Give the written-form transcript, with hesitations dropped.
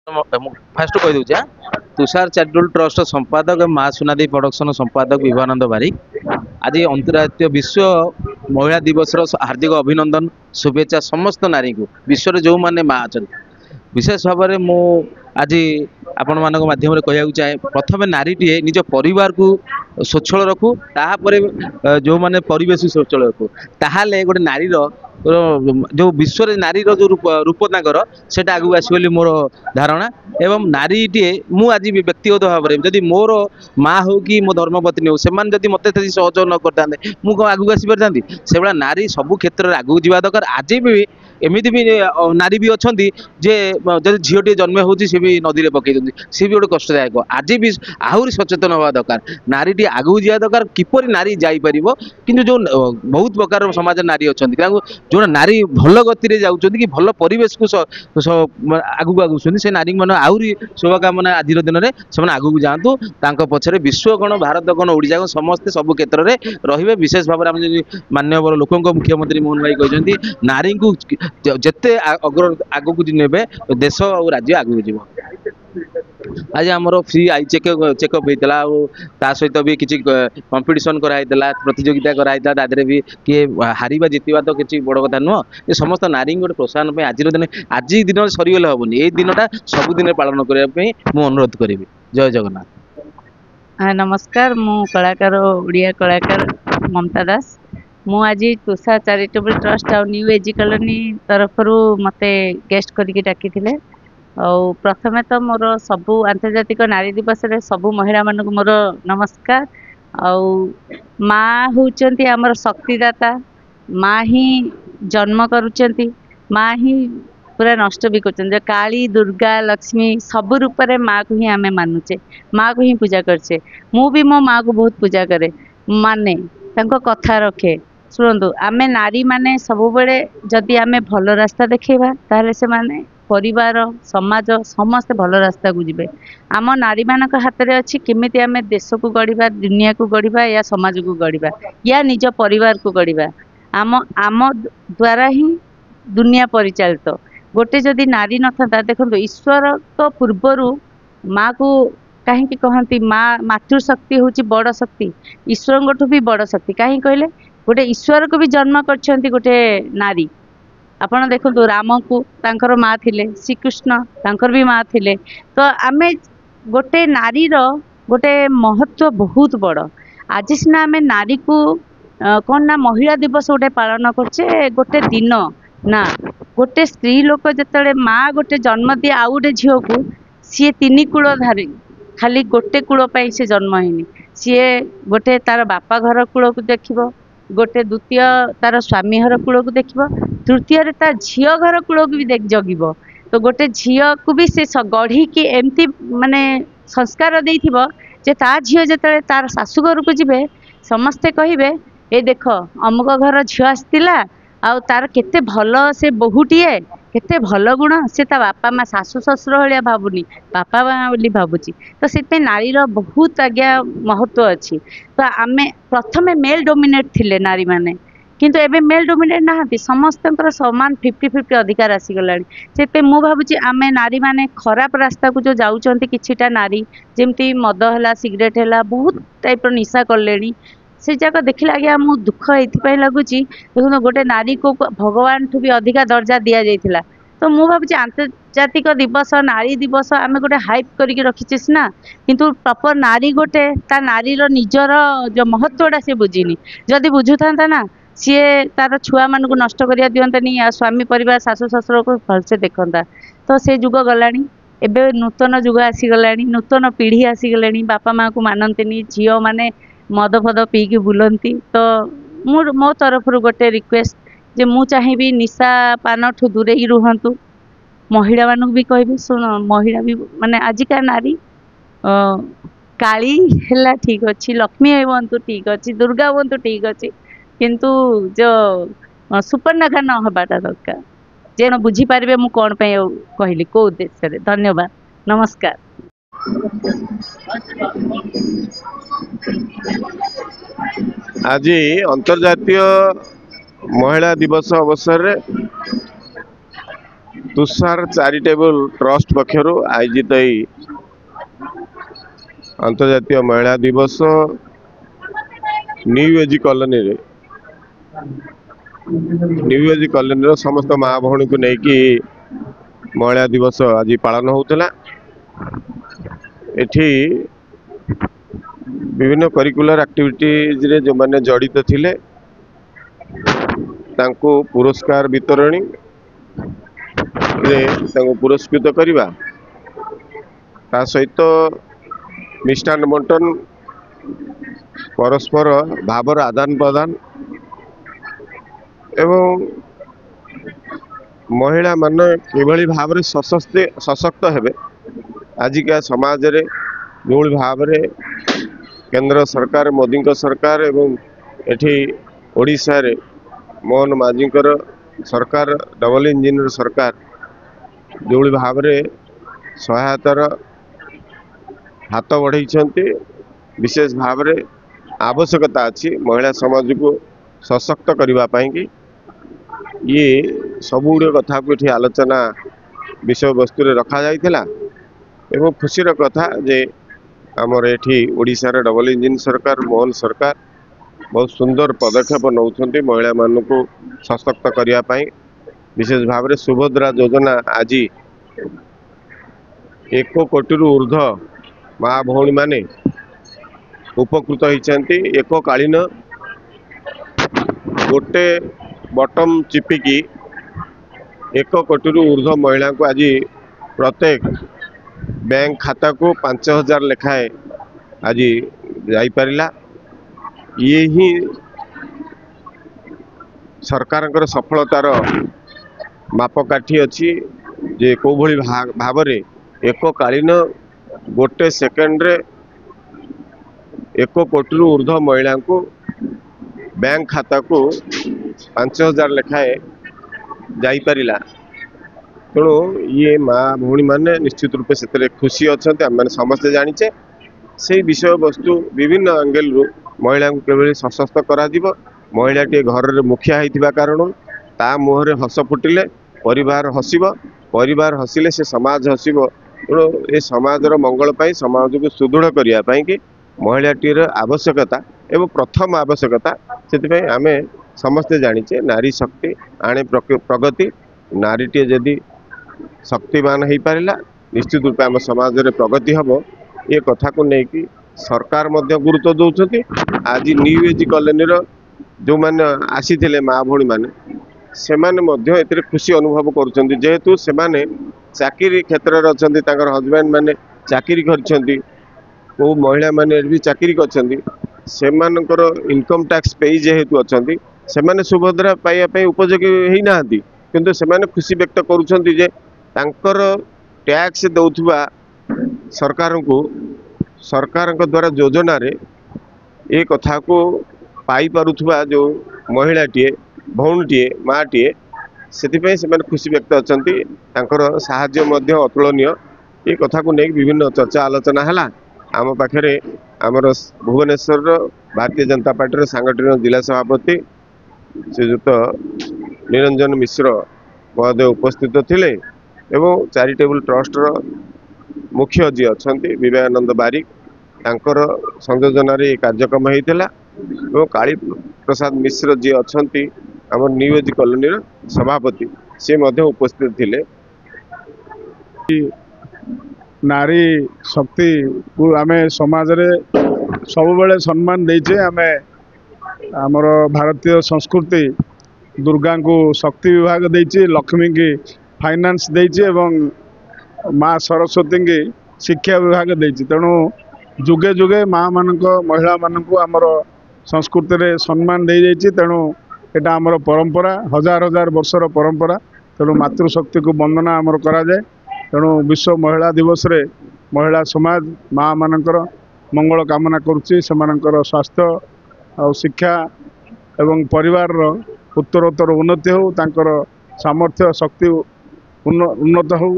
Fast कही दूचे Tushar charitable trust संपादक माँ सुनादी प्रोडक्शन संपादक विभानंद बारिक आज अंतर्राष्ट्रीय विश्व महिला दिवस हार्दिक अभिनंदन शुभेच्छा समस्त नारी को विश्व जो मैंने माँ अच्छा विशेष भाव में मु आज आपण मान मध्यम कह चाहे प्रथम नारीटे निज परिवार को स्वच्छल रखू तापर जो मैंने परिवेश स्वच्छल रखू ताहले गोटे नारीर जो विश्व नारीर जो रूप तांकर से आगू आस मोर धारणा एवं नारीटे आज व्यक्तिगत भाव में जदि मोर माँ हो कि मो धर्मपत्नी हो से मत सहयोग न करता मुझे आगू आसी पारि से भाया नारी सबू क्षेत्र में आगू जावा दरकार आज भी एमती भी नारी भी अच्छा जे जब झीटे जन्म होती सी भी नदी में पकई दिखती सी भी गोटे कष्टदायक आज भी आहरी सचेतन हवा दरकार नारीटी आगू जा दरकार किपर नारी जापर कि जो बहुत प्रकार समाज नारी अच्छा जो नारी भल गति जाऊँ कि भल परिवेश को आगू आगुच्च से नारी मैंने आहरी शुभकामना आज दिन में से आगू जातु पछरे विश्व कौन भारत कौन ओडिशा कौन समस्ते सब क्षेत्र में रे विशेष भाव में मान्यवर लोक मुख्यमंत्री मोहन भाई कहते नारी को जिते आग को ने देश और राज्य आगे जीव आज आमर फ्री आई चेकअप होता सहित भी किसी कंपटीशन कराई प्रतियोगिता कराई तादे भी किए हारिबा जितवा तो किसी बड़ कथा नुह ये समस्त नारी गोटे प्रोत्साहन आज दिन आज दिन सरीगले हेनी ये दिनटा सबुदिन पालन करने मुझे अनुरोध करी जय जगन्नाथ। नमस्कार मु कलाकार ओडिया कलाकार ममता दास मु आज तुषार चैरिटेबल ट्रस्ट और न्यू एजी कॉलोनी तरफ मते गेस्ट करके डाकी प्रथमे तो मोर सबू आंतर्जातिक नारी दिवस रे सबू महिला मान मोर नमस्कार। माँ होउचंती आमर शक्तिदाता माँ ही जन्म करुचंती माँ ही पूरा नष्ट भी कर काली दुर्गा लक्ष्मी सब रूप में माँ को ही आम मानुचे माँ को ही पूजा करचे मु भी मो माँ को बहुत पूजा करे माने तांको कथा रखे शुणु आमे नारी माने सब बेले जदि आमे भल रास्ता देखा ताहले से माने परिवार समाज समस्ते भल रास्ता को जीवे आम नारी मान हाथ में अच्छी केमिति आमे देश को गढ़ा दुनिया को गढ़ा या समाज को गढ़ा या निज परिवार को गढ़ा आम आम द्वारा ही दुनिया परिचालित गोटे जदि नारी न था देखो ईश्वर तो पूर्वर माँ को कहीं कहती माँ मातृशक्ति हूँ बड़ शक्ति ईश्वर भी बड़ शक्ति कहीं कहले गोटे ईश्वर को भी जन्म कर गोटे नारी आपण देखो राम को तांकर माँ थिले श्रीकृष्ण तांकर भी माँ थिले तो आमे गोटे नारीर गोटे महत्व बहुत बड़ आज सीना आमे नारी को कौन ना महिला दिवस गोटे पालन करचे गोटे दिन ना गोटे स्त्री लोक जिते माँ गोटे जन्म दिए आउ गोटे झील को सी तीन कूलधारी खाली गोटे कूल से जन्म होनी सी गोटे तार बापा घर कूल को देखिबो गोटे द्वितीय तार स्वामी घर कूल को देखिबो तृतीय ता झील घर कूल को भी देख जगिबो तो गोटे झील को भी से गढ़ी की एमती माने संस्कार देइथिबो जे ता झील जते तार सासु घर को जिबे समस्ते कहिबे ए देख अमुक घर झील आसतिला आ तार केते भल से बहुटीए केते भल गुण से ता बापा माँ सासु ससुर भाया भावुनी बापा माँ बोली भावुची तो से नारीर बहुत आज्ञा महत्व अच्छी तो आमे प्रथमे मेल डोमिनेट थिले नारी माने किंतु एबे मेल डोमिनेट नहांती समस्त समान 50-50 अधिकार आसीगला से मु भावुची आमे नारी माने खराब रास्ता को जो जाउचंती किछिटा नारी जेमती मद है सिगरेट है बहुत टाइप निशा कले से जाक देखला आगे मु दुख ये लगुच देखो गोटे नारी को भगवान ठू भी अधिका दर्जा दि जाइथिला तो मु भावुची आंतर्जातिक दिवस नारी दिवस आम गोटे हाइप करके रखीचे सीना किंतु प्रॉपर नारी गोटे ता नारीर निजर जो महत्वटा सी बुझीनी जदि बुझुता ना सी तार छुआ मान को नष्ट करिया दियंतानी या स्वामी परिवार सासु ससुर को भलसे देखता तो से जुग गलानी एबे नूतन जुग आसीगला नूतन पीढ़ी आसीगले बापा माँ को मानती झील माने मद फद पीकी बुलती तो मो तरफ गोटे रिक्वेस्ट जे मु चाहिए निशा पान ठू दूरे ही रुहतु महिला मानक भी कहबी सुन महिला भी माने आजिका नारी काली है ठीक अच्छी लक्ष्मी हूँ ठीक अच्छी दुर्गा हूँ ठीक अच्छी किंतु जो सुपर्णखा न हबाटा दरकार जे न बुझीपारे मु कौन कहली कौ उद्देश्य धन्यवाद नमस्कार। आज अंतर्जातीय महिला दिवस अवसर रे तुषार चैरिटेबल ट्रस्ट पक्षर आयोजित अंतर्जातीय महिला दिवस न्यू एज कॉलोनी समस्त माँ भौणी को लेकिन महिला दिवस आज पालन होता। एठी विभिन्न करिकुलर एक्टिविटीज रे जो माने जड़ित थिले तांको पुरस्कार वितरणी रे तांको पुरस्कृत करिबा ता सहित मिष्टान बंटन परस्पर भावर आदान प्रदान एवं महिला माने किभली भाव रे सशक्त हेबे आजिका समाज रे जो भाव रे केंद्र सरकार मोदी सरकार एवं एठी ओडिशा रे मोहन माझीकर सरकार डबल इंजिन सरकार जो भाव रे सहायतार हाथ बढ़ाई विशेष भाव रे आवश्यकता अच्छी महिला समाज को सशक्त करने की ये सब गुड़ कथा को ये आलोचना विषय वस्तु रे रखा जाइथिला एवं खुशीर कथा जे आमर एठी ओडिशार डबल इंजिन सरकार मोहन सरकार बहुत सुंदर पदक्षेप नौछंती महिला मान को सशक्त करने विशेष भाव रे सुभद्रा योजना आज 1 कोटी ऊर्ध्व माँ भौणी माने उपकृत होती। एककालीन गोटे बटम चिपिकी 1 कोटी ऊर्ध्व महिला को आज प्रत्येक बैंक खाता को 5,000 लेखाए आज जापारा। ये ही सरकार सफलतार मापकाठी अच्छी जे को भली भाव रे एककालीन गोटे सेकेंड रे 1 कोटी ऊर्ध्व महिला को बैंक खाता को 5,000 लेखाए जापारा। तेणु ये माँ भौणी माने निश्चित रूपे से खुशी अच्छा आम मैंने समस्ते जानीचे से विषय वस्तु विभिन्न एंगेल रु महिला को केवल सशक्त करा महिला टे घर रे मुखिया होइथिबा कारण ता मुहरे हस फुटिले परिवार हसिब परिवार हसिले से समाज हसिब। तेणु ये समाजर मंगल पाई समाज को सुदृढ़ करने कि महिलाटीर आवश्यकता एवं प्रथम आवश्यकता से आम समस्ते जानीचे नारी शक्ति आणे प्रगति नारीटे जदि शक्तिमान हो पारा निश्चित रूप आम समाज रे प्रगति हम ये कथा को लेकिन सरकार मध्य गुरुत्व दौरान। आज न्यू एज कॉलोनी जो मैंने आसी माँ भौणी मैंने से माने खुशी अनुभव करुँच जेहेतु से चाकरी क्षेत्र में अच्छा हजबैंड मैंने चाकरी कर महिला मैंने भी चाकरी कर इनकम टैक्स पे जेहेतु अच्छा से सुभद्रा पाइबा उपयोगी होना किंतु से खुशी व्यक्त करुँचे टैक्स दौथुबा सरकार को सरकार द्वारा योजना रे ये कथा को पाई पारुथुबा जो महिला टीए भौणी टीए माँ टीए से खुशी व्यक्त अच्छा साहाय्य अतुलनीय ये कथा को लेकिन विभिन्न चर्चा आलोचना है आम पाखे आमर भुवनेश्वर भारतीय जनता पार्टी सांगठनिक जिला सभापति श्रीजुत निरंजन मिश्र महोदय उपस्थित थिले एवं चैरिटेबल ट्रस्ट मुख्य जी अच्छा विवेकानंद बारिक तांकर संयोजन कार्यक्रम होता और काली प्रसाद मिश्र जी अच्छा आम न्यू एज कॉलोनी सभापति से उपस्थित थिले। नारी शक्ति को आम समाज रे सब बेले सम्मान देचे आमे आमर भारतीय संस्कृति दुर्गा को शक्ति विभाग देचे लक्ष्मी की फाइनेंस देचे एवं माँ सरस्वती की शिक्षा विभाग देचे। तेणु जुगे जुगे माँ मानक महिला मानक आमर संस्कृति रे सम्मान दे जाइए। तेणु एटा आमर परंपरा हजार हजार वर्षर परंपरा। तेणु मातृशक्ति को वंदना आमर करा जाए। तेणु विश्व महिला दिवस रे महिला समाज माँ मानकर मंगल कामना करुच्ची सेमानकर स्वास्थ्य और शिक्षा एवं परिवार उत्तरोत्तर उन्नति हो तांकर सामर्थ्य शक्ति उन्नत हो।